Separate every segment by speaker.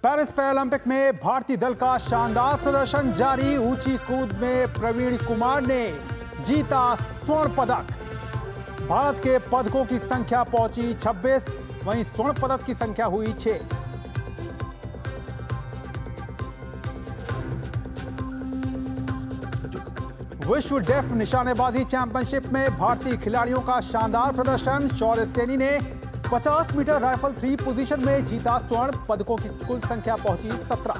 Speaker 1: Paris Paralympic में भारतीय दल का शानदार प्रदर्शन जारी। ऊंची कूद में प्रवीण कुमार ने जीता स्वर्ण पदक। भारत के पदकों की संख्या पहुंची 26, वहीं स्वर्ण पदक की संख्या हुई 6। विश्व डेफ निशानेबाजी चैंपियनशिप में भारतीय खिलाड़ियों का शानदार प्रदर्शन। शौर्य सैनी ने 50 मीटर राइफल 3 पोजीशन में जीता स्वर्ण। पदकों की कुल संख्या पहुंची 17।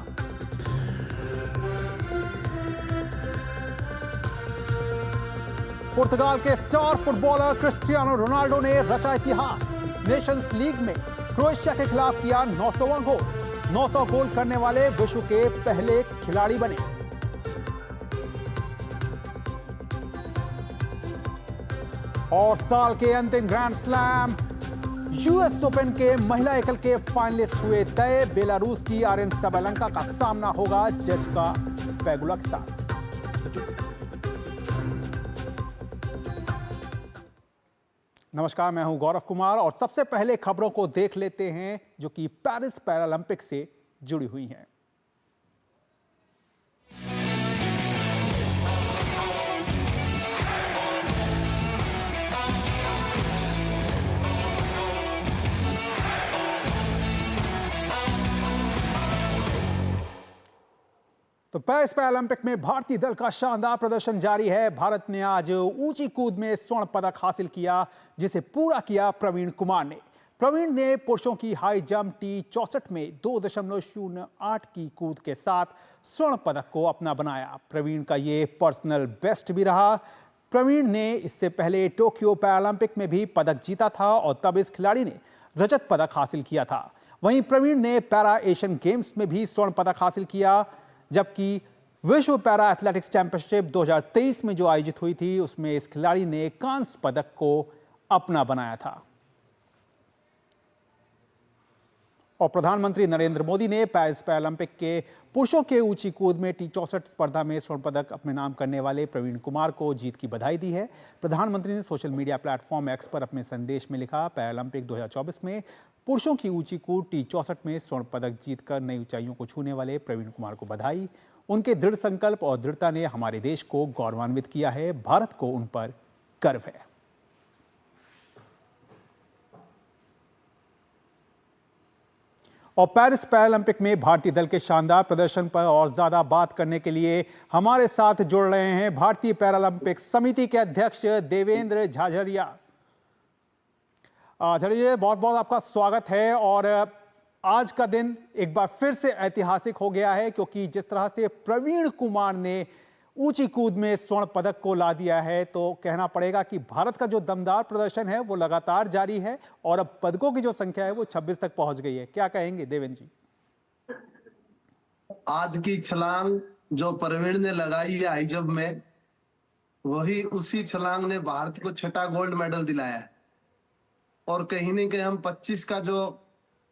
Speaker 1: पुर्तगाल के स्टार फुटबॉलर क्रिस्टियानो रोनाल्डो ने रचा इतिहास। नेशंस लीग में क्रोएशिया के खिलाफ किया 900वां गोल। 900 गोल करने वाले विश्व के पहले खिलाड़ी बने। और साल के अंतिम ग्रैंड स्लैम यूएस ओपन के महिला एकल के फाइनलिस्ट हुए तय। बेलारूस की आर्यन सबैलेंका का सामना होगा जेसिका पेगुला के साथ। नमस्कार, मैं हूं गौरव कुमार और सबसे पहले खबरों को देख लेते हैं जो कि पेरिस पैरालंपिक से जुड़ी हुई हैं। तो पेरिस पैरालंपिक में भारतीय दल का शानदार प्रदर्शन जारी है। भारत ने आज ऊंची कूद में स्वर्ण पदक हासिल किया, जिसे पूरा किया प्रवीण कुमार ने। प्रवीण ने पुरुषों की हाई जंप T64 में 2.08 की कूद के साथ स्वर्ण पदक को अपना बनाया। प्रवीण का ये पर्सनल बेस्ट भी रहा। प्रवीण ने इससे पहले टोक्यो पैरालंपिक में भी पदक जीता था और तब इस खिलाड़ी ने रजत पदक हासिल किया था। वहीं प्रवीण ने पैरा एशियन गेम्स में भी स्वर्ण पदक हासिल किया, जबकि विश्व पैरा एथलेटिक्स चैंपियनशिप 2023 में जो आयोजित हुई थी उसमें इस खिलाड़ी ने कांस्य पदक को अपना बनाया था। और प्रधानमंत्री नरेंद्र मोदी ने पेरिस पैरालंपिक के पुरुषों के ऊंची कूद में T64 स्पर्धा में स्वर्ण पदक अपने नाम करने वाले प्रवीण कुमार को जीत की बधाई दी है। प्रधानमंत्री ने सोशल मीडिया प्लेटफॉर्म एक्स पर अपने संदेश में लिखा, पैरालंपिक 2024 में पुरुषों की ऊंची कूद T64 में स्वर्ण पदक जीतकर नई ऊंचाइयों को छूने वाले प्रवीण कुमार को बधाई। उनके दृढ़ संकल्प और दृढ़ता ने हमारे देश को गौरवान्वित किया है। भारत को उन पर गर्व है। और पेरिस पैरालंपिक में भारतीय दल के शानदार प्रदर्शन पर और ज्यादा बात करने के लिए हमारे साथ जुड़ रहे हैं भारतीय पैरालंपिक समिति के अध्यक्ष देवेंद्र झाझड़िया। झाझड़िया, बहुत बहुत आपका स्वागत है। और आज का दिन एक बार फिर से ऐतिहासिक हो गया है, क्योंकि जिस तरह से प्रवीण कुमार ने ऊंची कूद में स्वर्ण पदक को ला दिया है, तो कहना पड़ेगा कि भारत का जो दमदार प्रदर्शन है वो लगातार जारी है और अब पदकों की जो संख्या है वो 26 तक पहुंच गई है। क्या कहेंगे देवेंद्र जी?
Speaker 2: आज की छलांग जो प्रवीण ने लगाई है हाई जंप में, वही उसी छलांग ने भारत को 6ठा गोल्ड मेडल दिलाया है। और कहीं न कहीं हम 25 का जो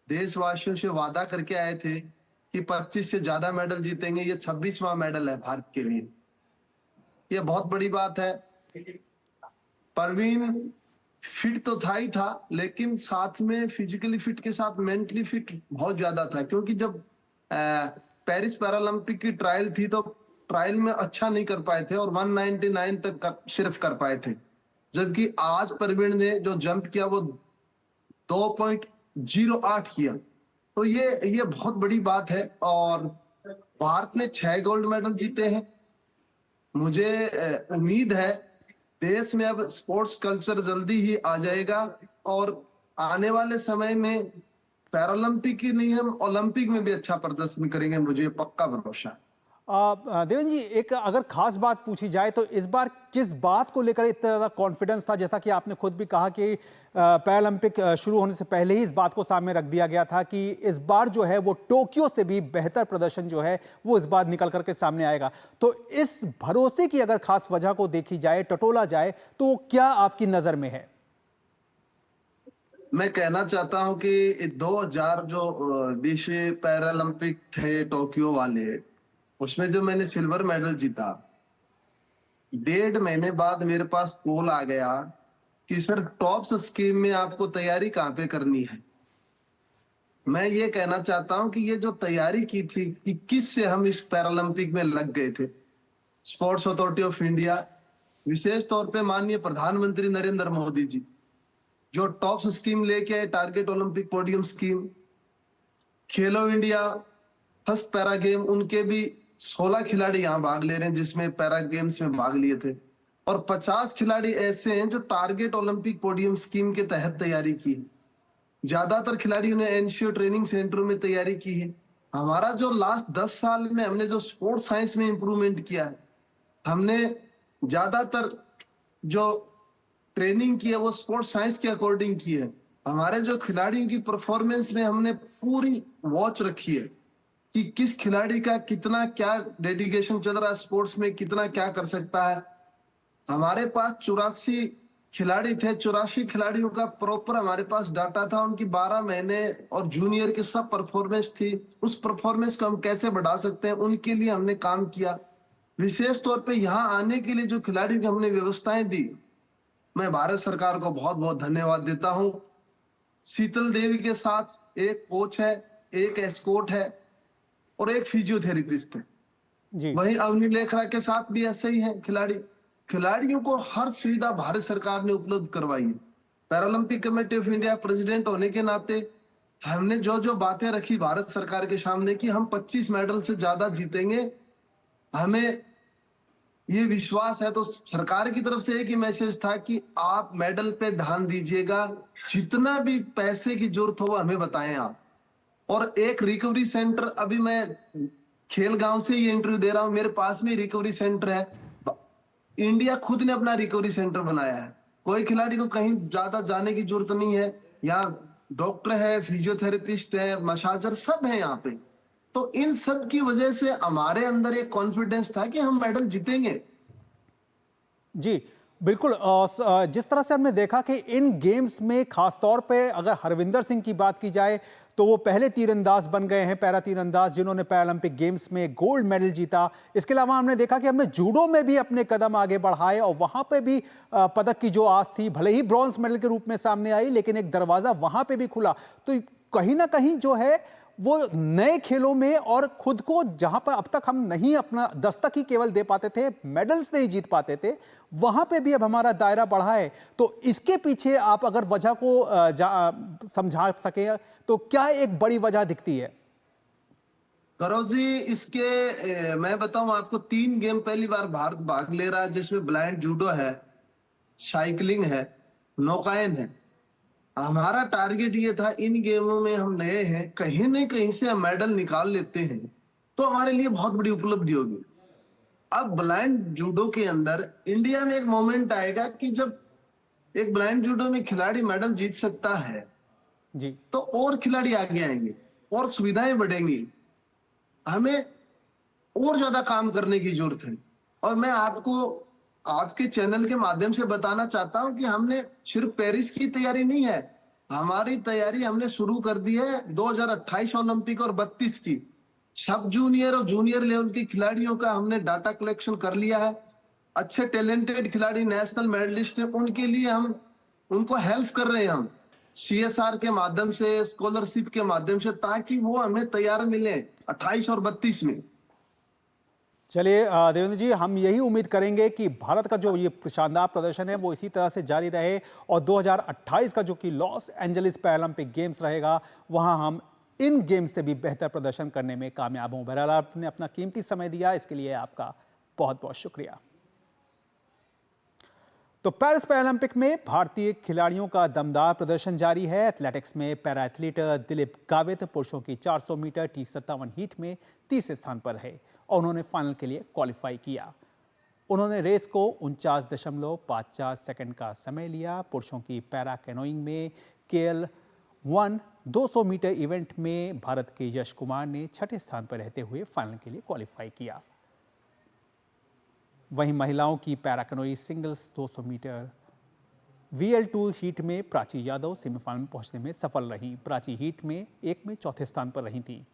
Speaker 2: देशवासियों से वादा करके आए थे कि 25 से ज्यादा मेडल जीतेंगे, ये 26वां मेडल है भारत के लिए। ये बहुत बड़ी बात है। प्रवीण फिट तो था ही था, लेकिन साथ में फिजिकली फिट के साथ मेंटली फिट बहुत ज्यादा था, क्योंकि जब पेरिस पैरालंपिक की ट्रायल थी तो ट्रायल में अच्छा नहीं कर पाए थे और 199 तक सिर्फ कर पाए थे। जबकि आज प्रवीण ने जो जंप किया वो 2.08 किया, तो ये बहुत बड़ी बात है। और भारत ने 6 गोल्ड मेडल जीते हैं। मुझे उम्मीद है देश में अब स्पोर्ट्स कल्चर जल्दी ही आ जाएगा और आने वाले समय में पैरालंपिक ही नहीं, हम ओलंपिक में भी अच्छा प्रदर्शन करेंगे, मुझे पक्का भरोसा है।
Speaker 1: देवेंद्र जी, एक अगर खास बात पूछी जाए तो इस बार किस बात को लेकर इतना ज्यादा कॉन्फिडेंस था? जैसा कि आपने खुद भी कहा कि पैरालंपिक शुरू होने से पहले ही इस बात को सामने रख दिया गया था कि इस बार जो है वो टोक्यो से भी बेहतर प्रदर्शन जो है वो इस बार निकल करके सामने आएगा। तो इस भरोसे की अगर खास वजह को देखी जाए, टटोला जाए, तो क्या आपकी नजर में है?
Speaker 2: मैं कहना चाहता हूं कि 2000 जो विश्व पैरालंपिक थे टोक्यो वाले, उसमें जो मैंने सिल्वर मेडल जीता, 1.5 महीने बाद मेरे पास कॉल आ गया कि सर टॉप्स स्कीम में आपको तैयारी कहां पे करनी है। मैं ये कहना चाहता हूं कि ये जो तैयारी की थी, 21 से हम इस पैरालंपिक में लग गए थे। स्पोर्ट्स अथॉरिटी ऑफ इंडिया, विशेष तौर पे माननीय प्रधानमंत्री नरेंद्र मोदी जी, जो टॉप स्कीम लेके आए, टारगेट ओलंपिक पोडियम स्कीम, खेलो इंडिया फर्स्ट पैरा गेम, उनके भी 16 खिलाड़ी यहाँ भाग ले रहे हैं जिसमें पैरा गेम्स में भाग लिए थे, और 50 खिलाड़ी ऐसे हैं जो टारगेट ओलंपिक पोडियम स्कीम के तहत तैयारी की है। ज्यादातर खिलाड़ियों ने एनसीओ ट्रेनिंग सेंटरों में तैयारी की है। हमारा जो लास्ट 10 साल में हमने जो स्पोर्ट्स साइंस में इंप्रूवमेंट किया है, हमने ज्यादातर जो ट्रेनिंग की है वो स्पोर्ट्स साइंस के अकॉर्डिंग की है। हमारे जो खिलाड़ियों की परफॉर्मेंस में हमने पूरी वॉच रखी है कि किस खिलाड़ी का कितना क्या डेडिकेशन चल रहा है, स्पोर्ट्स में कितना क्या कर सकता है। हमारे पास 84 खिलाड़ी थे, 84 खिलाड़ियों का प्रॉपर हमारे पास डाटा था, उनकी 12 महीने और जूनियर की सब परफॉर्मेंस थी। उस परफॉर्मेंस को हम कैसे बढ़ा सकते हैं, उनके लिए हमने काम किया। विशेष तौर पे यहाँ आने के लिए जो खिलाड़ियों की हमने व्यवस्थाएं दी, मैं भारत सरकार को बहुत बहुत धन्यवाद देता हूं। शीतल देवी के साथ एक कोच है, एक एस्कॉर्ट है और एक फिजियोथेरेपिस्ट है।
Speaker 1: जी।
Speaker 2: वहीं अवनी लेखरा के साथ भी ऐसे ही है खिलाड़ी। खिलाड़ियों को हर सुविधा भारत सरकार ने उपलब्ध करवाई है। Paralympic committee of India president होने के नाते हमने जो जो बातें रखी भारत सरकार के सामने कि हम 25 मेडल से ज्यादा जीतेंगे, हमें ये विश्वास है। तो सरकार की तरफ से एक ही मैसेज था कि आप मेडल पे ध्यान दीजिएगा, जितना भी पैसे की जरूरत हो वो हमें बताएं आप। और एक रिकवरी सेंटर, अभी मैं खेल गांव से ये इंटरव्यू दे रहा हूं, मेरे पास में रिकवरी सेंटर है। इंडिया खुद ने अपना रिकवरी सेंटर बनाया है। कोई खिलाड़ी को कहीं ज्यादा जाने की जरूरत नहीं है। यहाँ डॉक्टर है, फिजियोथेरेपिस्ट है, मसाजर सब है यहाँ पे। तो इन सब की वजह से हमारे अंदर एक कॉन्फिडेंस था कि हम मेडल जीतेंगे।
Speaker 1: जी, बिल्कुल। जिस तरह से हमने देखा कि इन गेम्स में खासतौर पे अगर हरविंदर सिंह की बात की जाए तो वो पहले तीरंदाज बन गए हैं, पैरा तीरंदाज, जिन्होंने पैरालंपिक गेम्स में गोल्ड मेडल जीता। इसके अलावा हमने देखा कि हमने जूडो में भी अपने कदम आगे बढ़ाए और वहां पे भी पदक की जो आस थी, भले ही ब्रॉन्ज मेडल के रूप में सामने आई, लेकिन एक दरवाजा वहां पे भी खुला। तो कहीं ना कहीं जो है वो नए खेलों में और खुद को जहां पर अब तक हम नहीं अपना दस्तक ही केवल दे पाते थे, मेडल्स नहीं जीत पाते थे, वहां पे भी अब हमारा दायरा बढ़ा है। तो इसके पीछे आप अगर वजह को समझा सके तो क्या एक बड़ी वजह दिखती है?
Speaker 2: करो जी, मैं बताऊं आपको, 3 गेम पहली बार भारत भाग ले रहा है जिसमें ब्लाइंड जूडो है, साइकिलिंग है, नौकायन है। हमारा टारगेट ये था इन गेमों में हम नए हैं, कहीं न कहीं से हम मेडल निकाल लेते हैं तो हमारे लिए बहुत बड़ी उपलब्धि होगी। अब ब्लाइंड जूडो के अंदर इंडिया में एक मोमेंट आएगा कि जब एक ब्लाइंड जूडो में खिलाड़ी मेडल जीत सकता है
Speaker 1: जी।
Speaker 2: तो और खिलाड़ी आगे आएंगे और सुविधाएं बढ़ेंगी। हमें और ज्यादा काम करने की जरूरत है। और मैं आपको आपके चैनल के माध्यम से बताना चाहता हूं कि हमने सिर्फ पेरिस की तैयारी नहीं है, हमारी तैयारी हमने शुरू कर दी है 2028 ओलंपिक और 32 की। सब जूनियर और जूनियर लेवल के खिलाड़ियों का हमने डाटा कलेक्शन कर लिया है। अच्छे टैलेंटेड खिलाड़ी नेशनल मेडलिस्ट हैं, उनके लिए हम उनको हेल्प कर रहे हैं, हम सीएसआर के माध्यम से, स्कॉलरशिप के माध्यम से, ताकि वो हमें तैयार मिले 28 और 32 में।
Speaker 1: चलिए देवेंद्र जी, हम यही उम्मीद करेंगे कि भारत का जो ये शानदार प्रदर्शन है वो इसी तरह से जारी रहे और 2028 का जो कि लॉस एंजलिस पैरालंपिक गेम्स रहेगा, वहां हम इन गेम्स से भी बेहतर प्रदर्शन करने में कामयाब हों। बहरहाल आपने अपना कीमती समय दिया, इसके लिए आपका बहुत बहुत शुक्रिया। तो पेरिस पैरालंपिक में भारतीय खिलाड़ियों का दमदार प्रदर्शन जारी है। एथलेटिक्स में पैरा एथलीट दिलीप गावित पुरुषों की 400 मीटर T57 हीट में तीसरे स्थान पर है और उन्होंने फाइनल के लिए क्वालिफाई किया। उन्होंने रेस को 49.54 सेकंड का समय लिया। पुरुषों की पैरा कैनोइंग में KL1 200 मीटर इवेंट में भारत के यश कुमार ने छठे स्थान पर रहते हुए फाइनल के लिए क्वालिफाई किया। वहीं महिलाओं की para canoe singles 200 metre VL2 heat में प्राची यादव सेमीफाइनल में पहुंचने में सफल रहीं। प्राची हीट में एक में चौथे स्थान पर रही थी।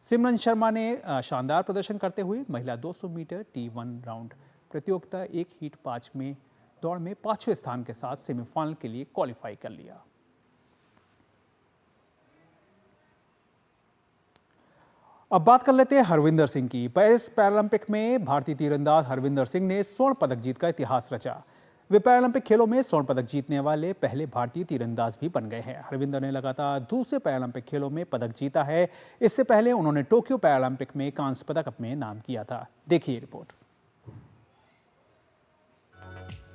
Speaker 1: सिमरन शर्मा ने शानदार प्रदर्शन करते हुए महिला 200 मीटर T1 राउंड प्रतियोगिता एक हीट 5 में दौड़ में 5वें स्थान के साथ सेमीफाइनल के लिए क्वालिफाई कर लिया। अब बात कर लेते हैं हरविंदर सिंह की। पेरिस पैरालंपिक में भारतीय तीरंदाज हरविंदर सिंह ने स्वर्ण पदक जीतकर इतिहास रचा। वे पैरालंपिक खेलों में स्वर्ण पदक जीतने वाले पहले भारतीय तीरंदाज भी बन गए हैं। हरविंदर ने लगातार दूसरे पैरालंपिक खेलों में पदक जीता है। इससे पहले उन्होंने टोक्यो पैरालंपिक में कांस्य पदक अपने नाम किया था। देखिए रिपोर्ट।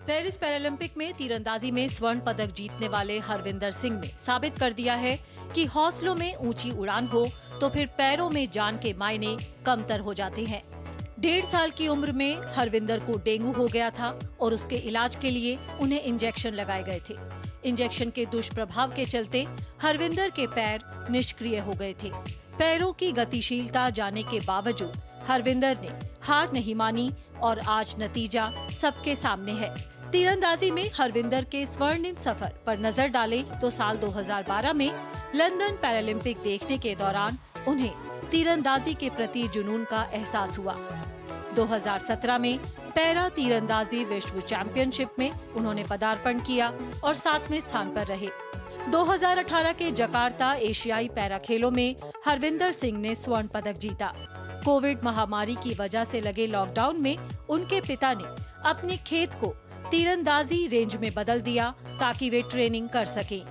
Speaker 3: पेरिस पैरालंपिक में तीरंदाजी में स्वर्ण पदक जीतने वाले हरविंदर सिंह ने साबित कर दिया है कि हौसलों में ऊंची उड़ान हो तो फिर पैरों में जान के मायने कमतर हो जाते हैं। 1.5 साल की उम्र में हरविंदर को डेंगू हो गया था और उसके इलाज के लिए उन्हें इंजेक्शन लगाए गए थे। इंजेक्शन के दुष्प्रभाव के चलते हरविंदर के पैर निष्क्रिय हो गए थे। पैरों की गतिशीलता जाने के बावजूद हरविंदर ने हार नहीं मानी और आज नतीजा सबके सामने है। तीरंदाजी में हरविंदर के स्वर्णिम सफर पर नजर डालें तो साल 2012 में लंदन पैरालंपिक देखने के दौरान उन्हें तीरंदाजी के प्रति जुनून का एहसास हुआ। 2017 में पैरा तीरंदाजी विश्व चैंपियनशिप में उन्होंने पदार्पण किया और 7वें स्थान पर रहे। 2018 के जकार्ता एशियाई पैरा खेलों में हरविंदर सिंह ने स्वर्ण पदक जीता। कोविड महामारी की वजह से लगे लॉकडाउन में उनके पिता ने अपने खेत को तीरंदाजी रेंज में बदल दिया ताकि वे ट्रेनिंग कर सकें।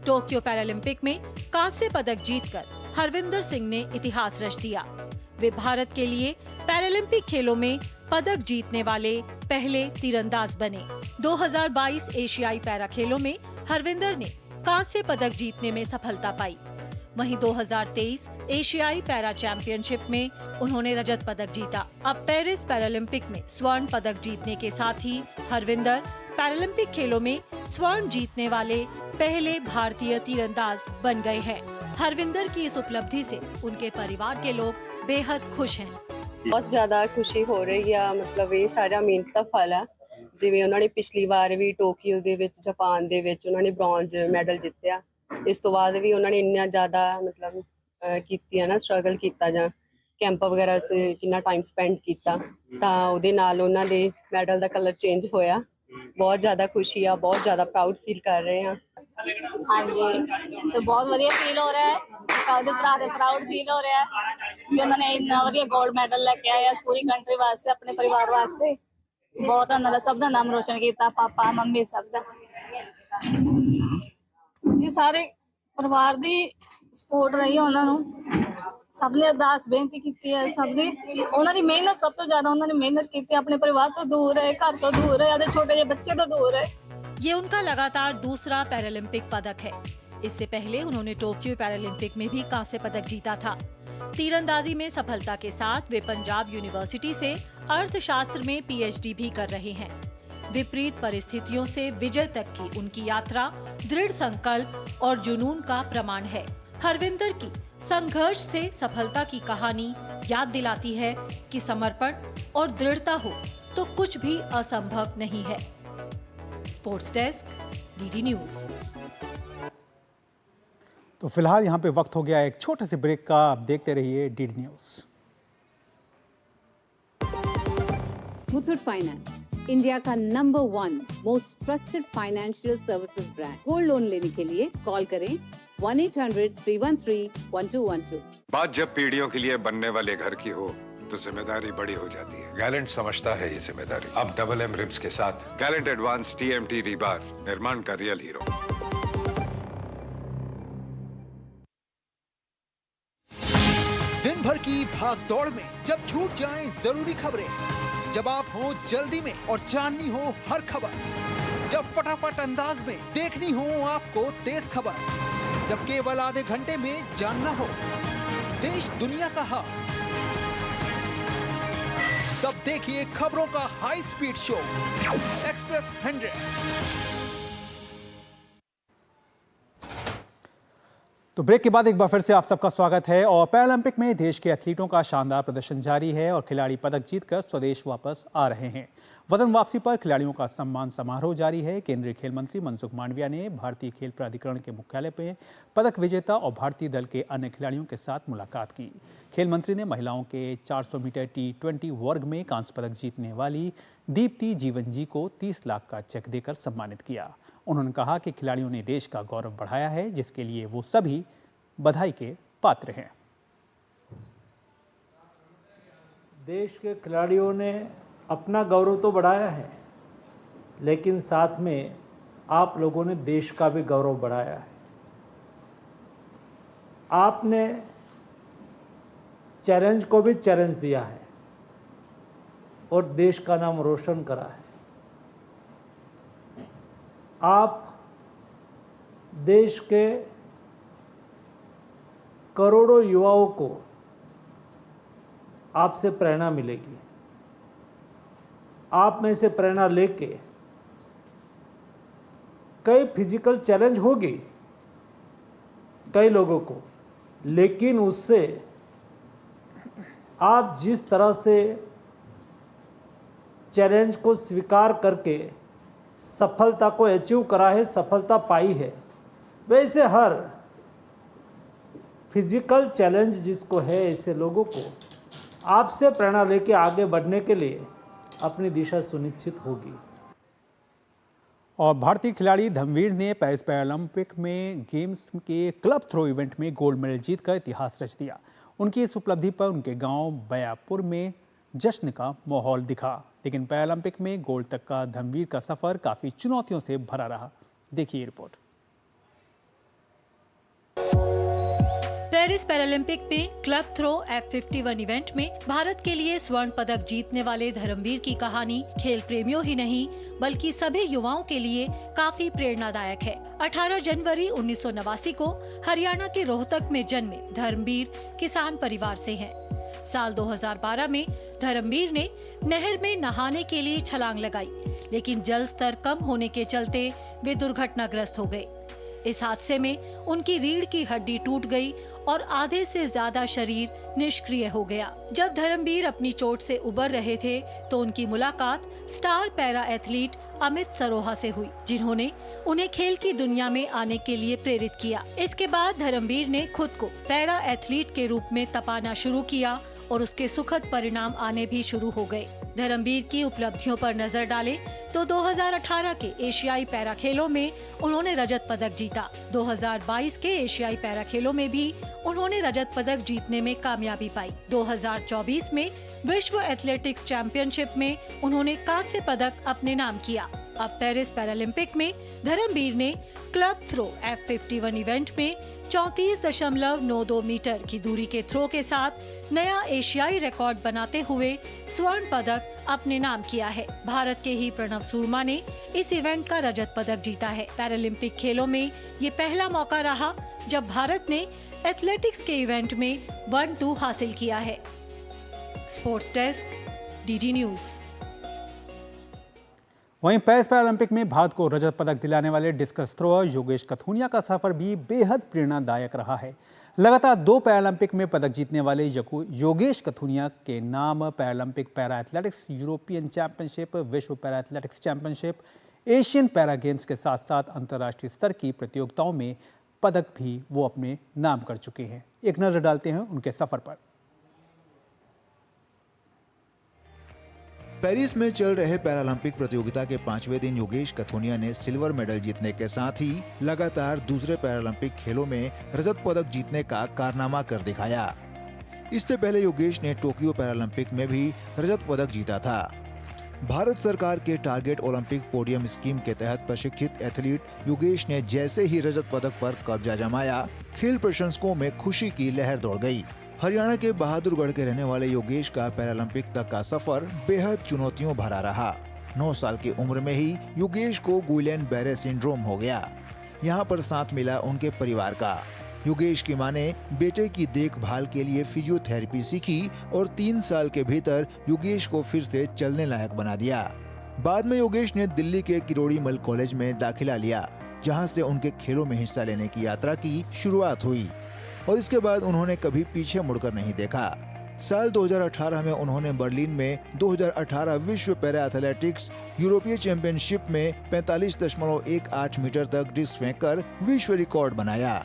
Speaker 3: टोक्यो पैरालंपिक में कांस्य पदक जीतकर हरविंदर सिंह ने इतिहास रच दिया। वे भारत के लिए पैरालंपिक खेलों में पदक जीतने वाले पहले तीरंदाज बने। 2022 एशियाई पैरा खेलों में हरविंदर ने कांस्य पदक जीतने में सफलता पाई। वहीं 2023 एशियाई पैरा चैंपियनशिप में उन्होंने रजत पदक जीता। अब पेरिस पैरालंपिक में स्वर्ण पदक जीतने के साथ ही हरविंदर पैरालंपिक खेलों में स्वर्ण जीतने वाले पहले भारतीय तीरंदाज बन गए हैं। हरविंदर की इस उपलब्धि से उनके परिवार के लोग बेहद खुश हैं।
Speaker 4: बहुत ਜ਼ਿਆਦਾ ਖੁਸ਼ੀ ਹੋ ਰਹੀ ਆ। ਮਤਲਬ ਇਹ ਸਾਰਾ ਮਿਹਨਤ ਦਾ ਫਲ ਆ। ਜਿਵੇਂ ਉਹਨਾਂ ਨੇ ਪਿਛਲੀ ਵਾਰ ਵੀ ਟੋਕੀਓ ਦੇ ਵਿੱਚ ਜਾਪਾਨ ਦੇ ਵਿੱਚ ਉਹਨਾਂ ਨੇ ਬ੍ਰੌਂਜ਼ ਮੈਡਲ ਜਿੱਤਿਆ। ਇਸ ਤੋਂ ਬਾਅਦ ਵੀ ਉਹਨਾਂ ਨੇ ਇੰਨਾ ਜ਼ਿਆਦਾ ਮਤਲਬ ਕੀਤੀ ਆ ਨਾ ਸਟਰਗਲ ਕੀਤਾ ਜਾਂ ਕੈਂਪ ਵਗੈਰਾ 'ਚ ਕਿੰਨਾ ਟਾਈਮ ਸਪੈਂਡ ਕੀਤਾ ਤਾਂ ਉਹਦੇ ਨਾਲ ਉਹਨਾਂ ਦੇ ਮੈਡਲ ਦਾ ਕਲਰ ਚੇਂਜ ਹੋਇਆ। ਬਹੁਤ ਜ਼ਿਆਦਾ ਖੁਸ਼ੀ ਆ, ਬਹੁਤ ਜ਼ਿਆਦਾ ਪ੍ਰਾਊਡ ਫੀਲ ਕਰ ਰਹੇ ਆ।
Speaker 5: ਹਾਂਜੀ ਤੇ ਬਹੁਤ ਵਧੀਆ ਫੀਲ ਹੋ ਰਿਹਾ ਹੈ। ਉਹਦੇ ਭਰਾ ਦੇ ਪ੍ਰਾਊਡ ਫੀਲ ਹੋ ਰਿਹਾ ਹੈ ਕਿ ਉਹਨਾਂ ਨੇ ਇੰਨਾ ਵਧੀਆ 골ਡ ਮੈਡਲ ਲੈ ਕੇ ਆਇਆ ਪੂਰੀ ਕੰਟਰੀ ਵਾਸਤੇ, ਆਪਣੇ ਪਰਿਵਾਰ ਵਾਸਤੇ। ਬਹੁਤ ਉਹਨਾਂ ਦਾ ਸਭ ਦਾ ਨਾਮ ਰੋਸ਼ਨ ਕੀਤਾ, ਪਾਪਾ ਮੰਮੀ ਸਭ ਦਾ। ਜੀ ਸਾਰੇ ਪਰਿਵਾਰ ਦੀ ਸਪੋਰਟ ਰਹੀ ਉਹਨਾਂ ਨੂੰ। ਸਭ ਨੇ ਅਰਦਾਸ ਬੇਨਤੀ ਕੀਤੀ ਹੈ। ਸਭ ਦੀ ਉਹਨਾਂ ਦੀ ਮਿਹਨਤ, ਸਭ ਤੋਂ ਜ਼ਿਆਦਾ ਉਹਨਾਂ ਨੇ ਮਿਹਨਤ ਕੀਤੀ। ਆਪਣੇ ਪਰਿਵਾਰ ਤੋਂ ਦੂਰ ਹੈ, ਘਰ ਤੋਂ ਦੂਰ ਹੈ, ਆਪਣੇ ਛੋਟੇ ਜਿਹੇ ਬੱਚੇ ਤੋਂ ਦੂਰ है।
Speaker 3: ये उनका लगातार दूसरा पैरालंपिक पदक है। इससे पहले उन्होंने टोक्यो पैरालंपिक में भी कांस्य पदक जीता था। तीरंदाजी में सफलता के साथ वे पंजाब यूनिवर्सिटी से अर्थशास्त्र में पीएचडी भी कर रहे हैं। विपरीत परिस्थितियों से विजय तक की उनकी यात्रा दृढ़ संकल्प और जुनून का प्रमाण है। हरविंदर की संघर्ष से सफलता की कहानी याद दिलाती है कि समर्पण और दृढ़ता हो तो कुछ भी असंभव नहीं है। Sports desk, DD news.
Speaker 1: तो फिलहाल यहाँ पे वक्त हो गया एक छोटे से ब्रेक का। आप देखते रहिए DD news.
Speaker 6: Muthoot finance, India का number 1 most trusted financial services brand. Gold loan लेने के लिए कॉल करें 1-800-313-1212।
Speaker 7: बात जब पीढ़ियों के लिए बनने वाले घर की हो तो जिम्मेदारी बड़ी हो जाती है। गैलेंट समझता है ये जिम्मेदारी। अब डबल एम रिब्स के साथ गैलेंट एडवांस TMT रीबार, निर्माण का रियल हीरो।
Speaker 8: दिन भर की भाग दौड़ में जब छूट जाएं जरूरी खबरें, जब आप हो जल्दी में और जाननी हो हर खबर, जब फटाफट अंदाज में देखनी हो आपको तेज खबर, जब केवल आधे घंटे में जानना हो देश दुनिया का हाल, तब देखिए खबरों का हाई स्पीड शो एक्सप्रेस 100।
Speaker 1: तो ब्रेक के बाद एक बार फिर से आप सबका स्वागत है। और पैरालंपिक में देश के एथलीटों का शानदार प्रदर्शन जारी है और खिलाड़ी पदक जीतकर स्वदेश वापस आ रहे हैं। वतन वापसी पर खिलाड़ियों का सम्मान समारोह जारी है। केंद्रीय खेल मंत्री मनसुख मांडविया ने भारतीय खेल प्राधिकरण के मुख्यालय में पदक विजेता और भारतीय दल के अन्य खिलाड़ियों के साथ मुलाकात की। खेल मंत्री ने महिलाओं के 400 मीटर T20 वर्ग में कांस्य पदक जीतने वाली दीप्ति जीवनजी को 30 लाख का चेक देकर सम्मानित किया। उन्होंने कहा कि खिलाड़ियों ने देश का गौरव बढ़ाया है, जिसके लिए वो सभी बधाई के पात्र हैं।
Speaker 9: देश के खिलाड़ियों ने अपना गौरव तो बढ़ाया है, लेकिन साथ में आप लोगों ने देश का भी गौरव बढ़ाया है। आपने चैलेंज को भी चैलेंज दिया है और देश का नाम रोशन करा है। आप देश के करोड़ों युवाओं को आपसे प्रेरणा मिलेगी। आप में से प्रेरणा लेके कई फिजिकल चैलेंज होगी कई लोगों को, लेकिन उससे आप जिस तरह से चैलेंज को स्वीकार करके सफलता को अचीव करा है, सफलता पाई है, वैसे हर फिजिकल चैलेंज जिसको है, ऐसे लोगों को आपसे प्रेरणा लेके आगे बढ़ने के लिए अपनी दिशा सुनिश्चित होगी।
Speaker 1: और भारतीय खिलाड़ी धर्मवीर ने पेरिस पैरालंपिक में गेम्स के क्लब थ्रो इवेंट में गोल्ड मेडल जीतकर इतिहास रच दिया। उनकी इस उपलब्धि पर उनके गांव बयापुर में जश्न का माहौल दिखा, लेकिन पैरालंपिक में गोल्ड तक का धर्मवीर का सफर काफी चुनौतियों से भरा रहा। देखिए रिपोर्ट।
Speaker 3: पेरिस पैरालंपिक में क्लब थ्रो F51 इवेंट में भारत के लिए स्वर्ण पदक जीतने वाले धर्मवीर की कहानी खेल प्रेमियों ही नहीं बल्कि सभी युवाओं के लिए काफी प्रेरणादायक है। 18 जनवरी 1989 को हरियाणा के रोहतक में जन्मे धर्मवीर किसान परिवार से हैं। साल 2012 में धर्मवीर ने नहर में नहाने के लिए छलांग लगाई, लेकिन जल स्तर कम होने के चलते वे दुर्घटनाग्रस्त हो गए। इस हादसे में उनकी रीढ़ की हड्डी टूट गई और आधे से ज्यादा शरीर निष्क्रिय हो गया। जब धर्मवीर अपनी चोट से उबर रहे थे तो उनकी मुलाकात star para athlete Amit Saroha से हुई, जिन्होंने उन्हें खेल की दुनिया में आने के लिए प्रेरित किया। इसके बाद धर्मवीर ने खुद को पैरा एथलीट के रूप में तपाना शुरू किया और उसके सुखद परिणाम आने भी शुरू हो गए। धर्मवीर की उपलब्धियों पर नजर डालें तो 2018 के एशियाई पैरा खेलों में उन्होंने रजत पदक जीता। 2022 के एशियाई पैरा खेलों में भी उन्होंने रजत पदक जीतने में कामयाबी पाई। 2024 में विश्व एथलेटिक्स चैंपियनशिप में उन्होंने कांस्य पदक अपने नाम किया। अब पेरिस पैरालंपिक में धर्मवीर ने क्लब थ्रो F51 इवेंट में 34.92 मीटर की दूरी के थ्रो के साथ नया एशियाई रिकॉर्ड बनाते हुए स्वर्ण पदक अपने नाम किया है। भारत के ही प्रणव सूरमा ने इस इवेंट का रजत पदक जीता है। पैरालंपिक खेलों में ये पहला मौका रहा जब भारत ने एथलेटिक्स के इवेंट में 1-2 हासिल किया है। Sports desk, DD news.
Speaker 1: वहीं पेरिस पैरालंपिक में भारत को रजत पदक दिलाने वाले डिस्कस थ्रोअर योगेश कथुनिया का सफर भी बेहद प्रेरणादायक रहा है। लगातार 2 पैरालंपिक में पदक जीतने वाले योगेश कथुनिया के नाम Paralympic para athletics, European championship, विश्व para athletics championship, Asian para games के साथ साथ अंतर्राष्ट्रीय स्तर की प्रतियोगिताओं में पदक भी वो अपने नाम कर चुके हैं। एक नजर डालते हैं उनके सफर पर।
Speaker 10: पेरिस में चल रहे पैरालंपिक प्रतियोगिता के 5वें दिन योगेश कथुनिया ने सिल्वर मेडल जीतने के साथ ही लगातार दूसरे पैरालंपिक खेलों में रजत पदक जीतने का कारनामा कर दिखाया। इससे पहले योगेश ने टोक्यो पैरालंपिक में भी रजत पदक जीता था। भारत सरकार के टारगेट ओलंपिक पोडियम स्कीम के तहत प्रशिक्षित एथलीट योगेश ने जैसे ही रजत पदक पर कब्जा जमाया, खेल प्रशंसकों में खुशी की लहर दौड़ गई। हरियाणा के बहादुरगढ़ के रहने वाले योगेश का पैरालंपिक तक का सफर बेहद चुनौतियों भरा रहा। 9 साल की उम्र में ही योगेश को गुइलेन बैरे सिंड्रोम हो गया। यहाँ पर साथ मिला उनके परिवार का। योगेश की मां ने बेटे की देखभाल के लिए फिजियोथेरेपी सीखी और 3 साल के भीतर योगेश को फिर से चलने लायक बना दिया। बाद में योगेश ने दिल्ली के किरोड़ी मल कॉलेज में दाखिला लिया, जहाँ से उनके खेलों में हिस्सा लेने की यात्रा की शुरुआत हुई और इसके बाद उन्होंने कभी पीछे मुड़कर नहीं देखा। साल 2018 में उन्होंने बर्लिन में 2018 विश्व पैरा एथलेटिक्स यूरोपीय चैंपियनशिप में 45.18 मीटर तक डिस्क फेंककर विश्व रिकॉर्ड बनाया।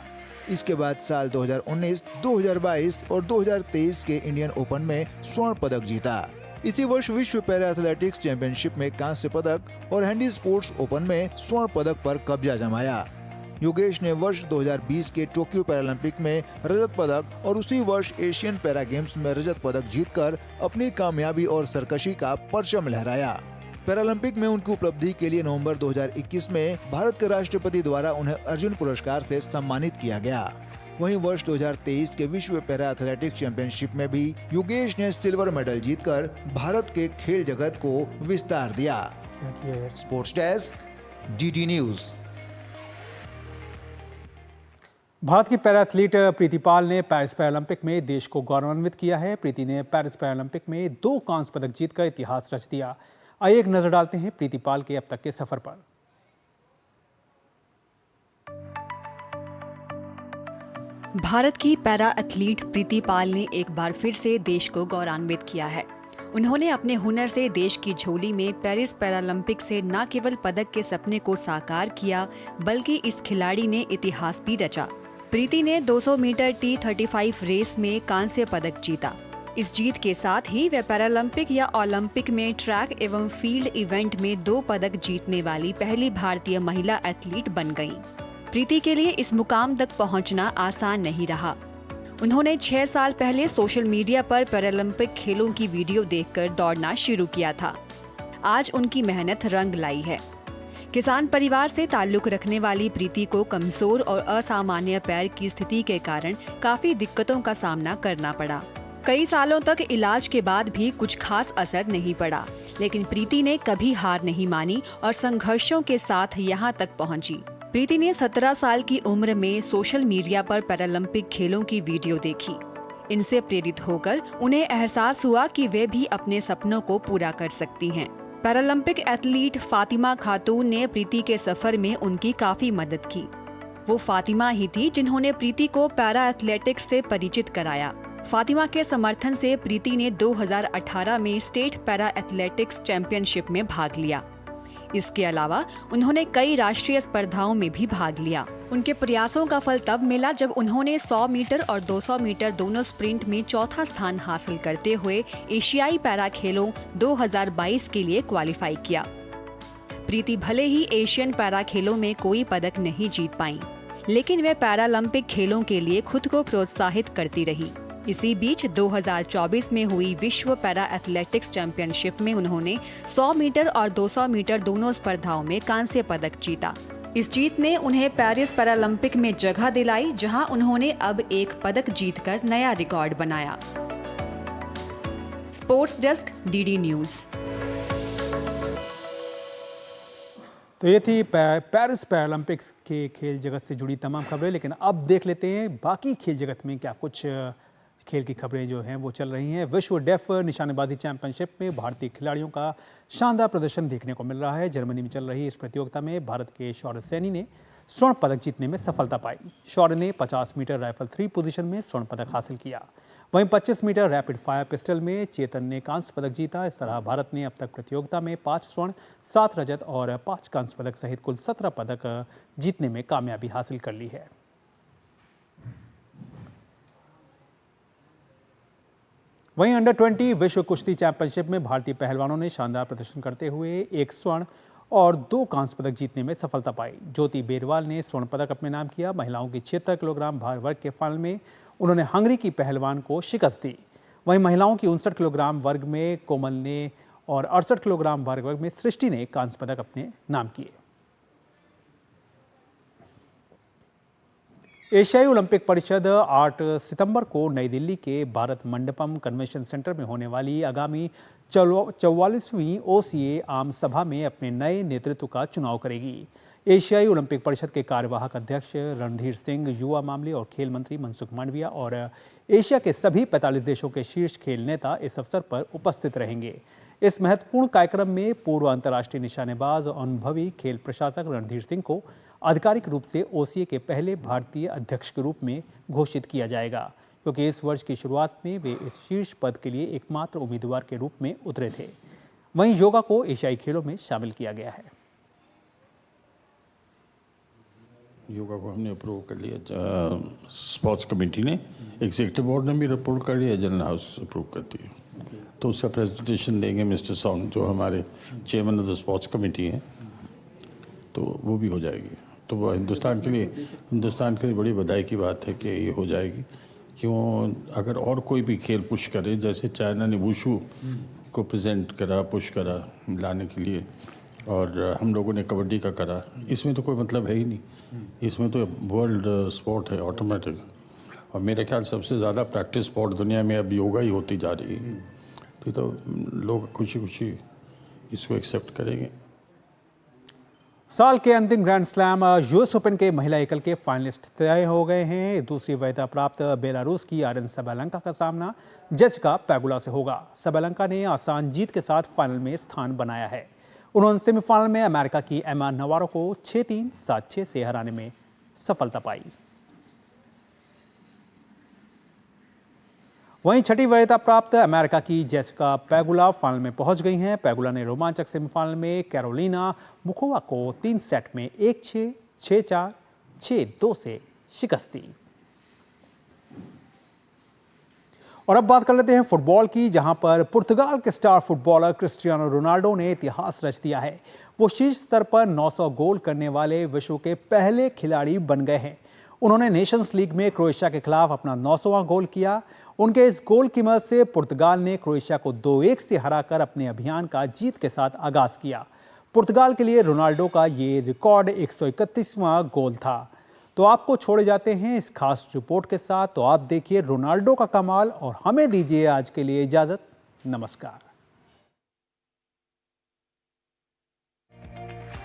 Speaker 10: इसके बाद साल 2019, 2022 और 2023 के इंडियन ओपन में स्वर्ण पदक जीता। इसी वर्ष विश्व पैरा एथलेटिक्स चैंपियनशिप में कांस्य पदक और हैंडी स्पोर्ट्स ओपन में स्वर्ण पदक पर कब्जा जमाया। योगेश ने वर्ष 2020 के टोक्यो पैरालंपिक में रजत पदक और उसी वर्ष एशियन पैरा गेम्स में रजत पदक जीतकर अपनी कामयाबी और सरकशी का परचम लहराया। पैरालंपिक में उनकी उपलब्धि के लिए नवंबर 2021 में भारत के राष्ट्रपति द्वारा उन्हें अर्जुन पुरस्कार से सम्मानित किया गया। वहीं वर्ष 2023 के विश्व पैरा एथलेटिक्स चैंपियनशिप में भी योगेश ने सिल्वर मेडल जीतकर भारत के खेल जगत को विस्तार दिया। Sports desk, DD news.
Speaker 1: Bharat की पैरा एथलीट प्रीति पाल ने पेरिस पैरालंपिक में देश को गौरवान्वित किया है। प्रीति ने पेरिस पैरालंपिक में 2 कांस्य पदक जीतकर इतिहास रच दिया। आइए एक नजर डालते हैं प्रीति पाल के अब तक के सफर पर।
Speaker 11: भारत की पैरा एथलीट प्रीति पाल ने एक बार फिर से देश को गौरवान्वित किया है। उन्होंने अपने हुनर से देश की झोली में पेरिस पैरालंपिक से न केवल पदक के सपने को साकार किया, बल्कि इस खिलाड़ी ने इतिहास भी रचा। प्रीति ने 200 मीटर T35 रेस में कांस्य पदक जीता। इस जीत के साथ ही वे पैरालंपिक या ओलंपिक में ट्रैक एवं फील्ड इवेंट में 2 पदक जीतने वाली पहली भारतीय महिला एथलीट बन गईं। प्रीति के लिए इस मुकाम तक पहुंचना आसान नहीं रहा। उन्होंने 6 साल पहले सोशल मीडिया पर पैरालंपिक खेलों की वीडियो देखकर दौड़ना शुरू किया था। आज उनकी मेहनत रंग लाई है। किसान परिवार से ताल्लुक रखने वाली प्रीति को कमजोर और असामान्य पैर की स्थिति के कारण काफी दिक्कतों का सामना करना पड़ा। कई सालों तक इलाज के बाद भी कुछ खास असर नहीं पड़ा, लेकिन प्रीति ने कभी हार नहीं मानी और संघर्षों के साथ यहाँ तक पहुँची। प्रीति ने 17 साल की उम्र में सोशल मीडिया पर पैरालंपिक खेलों की वीडियो देखी। इनसे प्रेरित होकर उन्हें एहसास हुआ कि वे भी अपने सपनों को पूरा कर सकती हैं। पैरालंपिक एथलीट फातिमा खातून ने प्रीति के सफर में उनकी काफी मदद की। वो फातिमा ही थी जिन्होंने प्रीति को पैरा एथलेटिक्स से परिचित कराया। फातिमा के समर्थन से प्रीति ने 2018 में स्टेट पैरा एथलेटिक्स चैंपियनशिप में भाग लिया। इसके अलावा उन्होंने कई राष्ट्रीय स्पर्धाओं में भी भाग लिया। उनके प्रयासों का फल तब मिला जब उन्होंने 100 मीटर और 200 मीटर दोनों स्प्रिंट में चौथा स्थान हासिल करते हुए एशियाई पैरा खेलों 2022 के लिए क्वालिफाई किया। प्रीति भले ही एशियन पैरा खेलों में कोई पदक नहीं जीत पाई, लेकिन वे पैरालंपिक खेलों के लिए खुद को प्रोत्साहित करती रही। इसी बीच 2024 में हुई विश्व पैरा एथलेटिक्स चैंपियनशिप में उन्होंने 100 मीटर और 200 मीटर दोनों स्पर्धाओं में कांस्य पदक जीता। इस जीत ने उन्हें पेरिस पैरालंपिक में जगह दिलाई, जहां उन्होंने अब एक पदक जीतकर नया रिकॉर्ड बनाया। Sports desk, DD news.
Speaker 1: तो ये थी पेरिस पैरालंपिक्स के खेल जगत से जुड़ी तमाम खबरें, लेकिन अब देख लेते हैं बाकी खेल जगत में क्या कुछ खेल की खबरें जो हैं वो चल रही हैं। विश्व डेफ निशानेबाजी चैंपियनशिप में भारतीय खिलाड़ियों का शानदार प्रदर्शन देखने को मिल रहा है। जर्मनी में चल रही इस प्रतियोगिता में भारत के शौर्य सैनी ने स्वर्ण पदक जीतने में सफलता पाई। शौर्य ने 50 मीटर राइफल 3 पोजीशन में स्वर्ण पदक हासिल किया। वहीं 25 मीटर रैपिड फायर पिस्टल में चेतन ने कांस्य पदक जीता। इस तरह भारत ने अब तक प्रतियोगिता में 5 स्वर्ण, 7 रजत और 5 कांस्य पदक सहित कुल 17 पदक जीतने में कामयाबी हासिल कर ली है। वहीं अंडर 20 विश्व कुश्ती चैंपियनशिप में भारतीय पहलवानों ने शानदार प्रदर्शन करते हुए 1 स्वर्ण और 2 कांस्य पदक जीतने में सफलता पाई। ज्योति बेरवाल ने स्वर्ण पदक अपने नाम किया। महिलाओं की 76 किलोग्राम भार वर्ग के फाइनल में उन्होंने हंगरी की पहलवान को शिकस्त दी। वहीं महिलाओं की 59 किलोग्राम वर्ग में कोमल ने और 68 किलोग्राम वर्ग में सृष्टि ने कांस्य पदक अपने नाम किए। एशियाई ओलंपिक परिषद 8 सितंबर को नई दिल्ली के भारत मंडपम कन्वेंशन सेंटर में होने वाली आगामी 44वीं OCA आम सभा में अपने नए नेतृत्व का चुनाव करेगी। एशियाई ओलंपिक परिषद के कार्यवाहक अध्यक्ष रणधीर सिंह, युवा मामले और खेल मंत्री मनसुख मांडविया और एशिया के सभी 45 देशों के शीर्ष खेल नेता इस अवसर पर उपस्थित रहेंगे। इस महत्वपूर्ण कार्यक्रम में पूर्व अंतर्राष्ट्रीय निशानेबाज और अनुभवी खेल प्रशासक रणधीर सिंह को आधिकारिक रूप से OCA के पहले भारतीय अध्यक्ष के रूप में घोषित किया जाएगा, क्योंकि इस वर्ष की शुरुआत में वे इस शीर्ष पद के लिए एकमात्र उम्मीदवार के रूप में उतरे थे। वहीं योगा को एशियाई खेलों में शामिल किया गया है।
Speaker 12: योगा को हमने अप्रूव कर लिया, स्पोर्ट्स कमेटी ने, एग्जीक्यूटिव बोर्ड ने भी रिपोर्ट कर लिया, जनरल हाउस अप्रूव करती है। तो उसका प्रेजेंटेशन देंगे मिस्टर सॉन्ग, जो हमारे chairman of the sports committee हैं, तो वो भी हो जाएगी तो वो हिंदुस्तान के लिए बड़ी बधाई की बात है कि ये हो जाएगी। क्यों, अगर और कोई भी खेल पुश करे, जैसे चाइना ने वुशु को प्रेजेंट करा, पुश करा लाने के लिए, और हम लोगों ने कबड्डी का करा, इसमें तो कोई मतलब है ही नहीं। इसमें तो वर्ल्ड स्पोर्ट है ऑटोमेटिक, और मेरे ख्याल सबसे ज़्यादा प्रैक्टिस स्पोर्ट दुनिया में अब योगा ही होती जा रही है। तो लोग खुशी खुशी इसको एक्सेप्ट करेंगे।
Speaker 1: साल के अंतिम ग्रैंड स्लैम यूएस ओपन के महिला एकल के फाइनलिस्ट तय हो गए हैं। दूसरी वरीयता प्राप्त बेलारूस की आर्यन सबैलेंका का सामना जेसिका पेगुला से होगा। सबैलेंका ने आसान जीत के साथ फाइनल में स्थान बनाया है। उन्होंने सेमीफाइनल में अमेरिका की एमा नवारो को 6-3, 7-6 से हराने में सफलता पाई। वहीं छठी वरीयता प्राप्त अमेरिका की जेसिका पेगुला फाइनल में पहुंच गई हैं। पेगुला ने रोमांचक सेमीफाइनल में कैरोलिना मुकोवा को 3 सेट में 1-6, 6-4, 6-2 से शिकस्त दी। और अब बात कर लेते हैं फुटबॉल की, जहां पर पुर्तगाल के स्टार फुटबॉलर क्रिस्टियानो रोनाल्डो ने इतिहास रच दिया है। वो शीर्ष स्तर पर 900 गोल करने वाले विश्व के पहले खिलाड़ी बन गए हैं। उन्होंने नेशंस लीग में क्रोएशिया के खिलाफ अपना 900वां गोल किया। उनके इस गोल की मदद से पुर्तगाल ने क्रोएशिया को 2-1 से हराकर अपने अभियान का जीत के साथ आगाज किया। पुर्तगाल के लिए रोनाल्डो का ये रिकॉर्ड 131वां गोल था। तो आपको छोड़े जाते हैं इस खास रिपोर्ट के साथ। तो आप देखिए रोनाल्डो का कमाल और हमें दीजिए आज के लिए इजाजत। नमस्कार।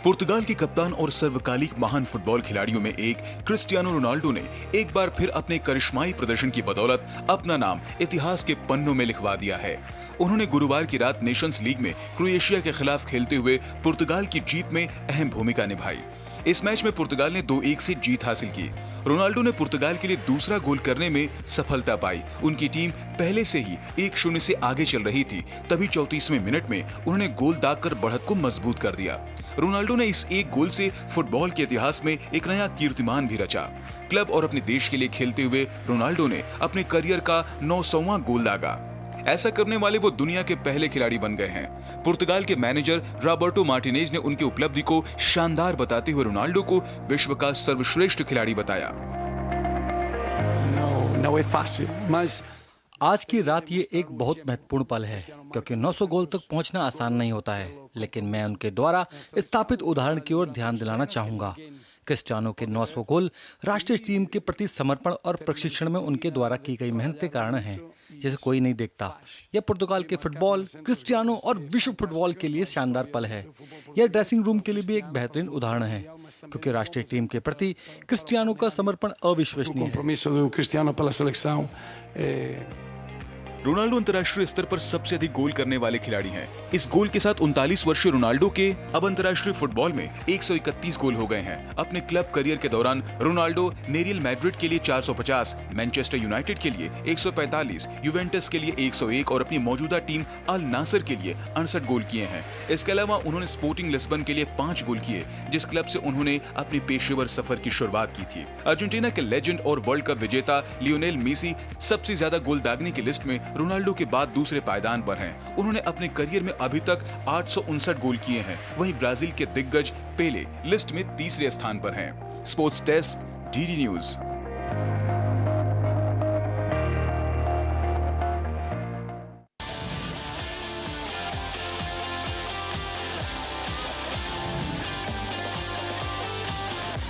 Speaker 13: पुर्तगाल के कप्तान और सर्वकालिक महान फुटबॉल खिलाड़ियों में एक क्रिस्टियानो रोनाल्डो ने एक बार फिर अपने करिश्माई प्रदर्शन की बदौलत अपना नाम इतिहास के पन्नों में लिखवा दिया है। उन्होंने गुरुवार की रात नेशंस लीग में क्रोएशिया के खिलाफ खेलते हुए पुर्तगाल की जीत में अहम भूमिका निभाई। इस मैच में पुर्तगाल ने 2-1 से जीत हासिल की। रोनाल्डो ने पुर्तगाल के लिए दूसरा गोल करने में सफलता पाई। उनकी टीम पहले से ही 1-0 से आगे चल रही थी, तभी 34वें मिनट में उन्होंने गोल दागकर बढ़त को मजबूत कर दिया। रोनाल्डो ने इस एक गोल से फुटबॉल के इतिहास में एक नया कीर्तिमान भी रचा। क्लब और अपने देश के लिए खेलते हुए रोनाल्डो ने अपने करियर का 900वां गोल दागा। ऐसा करने वाले वो दुनिया के पहले खिलाड़ी बन गए हैं। पुर्तगाल के मैनेजर रॉबर्टो मार्टिनेज ने उनकी उपलब्धि को शानदार बताते हुए रोनाल्डो को विश्व का सर्वश्रेष्ठ खिलाड़ी बताया।
Speaker 14: आज की रात ये एक बहुत महत्वपूर्ण पल है, क्योंकि 900 गोल तक पहुंचना आसान नहीं होता है, लेकिन मैं उनके द्वारा स्थापित उदाहरण की ओर ध्यान दिलाना चाहूंगा। क्रिस्टियानो के 900 गोल राष्ट्रीय टीम के प्रति समर्पण और प्रशिक्षण में उनके द्वारा की गई मेहनत के कारण हैं, जिसे कोई नहीं देखता। यह पुर्तगाल के फुटबॉल, क्रिस्टियानो और विश्व फुटबॉल के लिए शानदार पल है। यह ड्रेसिंग रूम के लिए भी एक बेहतरीन उदाहरण है, क्योंकि राष्ट्रीय टीम के प्रति क्रिस्टियानो का समर्पण अविश्वसनीय है।
Speaker 13: रोनाल्डो अंतर्राष्ट्रीय स्तर पर सबसे अधिक गोल करने वाले खिलाड़ी हैं। इस गोल के साथ 39 वर्षीय रोनाल्डो के अब अंतर्राष्ट्रीय फुटबॉल में 131 गोल हो गए हैं। अपने क्लब करियर के दौरान रोनाल्डो ने रियल मैड्रिड के लिए 450, मैनचेस्टर यूनाइटेड के लिए 145, यूवेंटस के लिए 101 और अपनी मौजूदा टीम अल नासर के लिए 68 गोल किए हैं। इसके अलावा उन्होंने स्पोर्टिंग लिस्बन के लिए 5 गोल किए, जिस क्लब से उन्होंने अपनी पेशेवर सफर की शुरुआत की थी। अर्जेंटीना के लेजेंड और वर्ल्ड कप विजेता लियोनेल मेसी सबसे ज्यादा गोल दागने की लिस्ट में रोनाल्डो के बाद दूसरे पायदान पर हैं। उन्होंने अपने करियर में अभी तक 859 गोल किए हैं। वहीं ब्राजील के दिग्गज पेले लिस्ट में तीसरे स्थान पर हैं। Sports desk, DD news.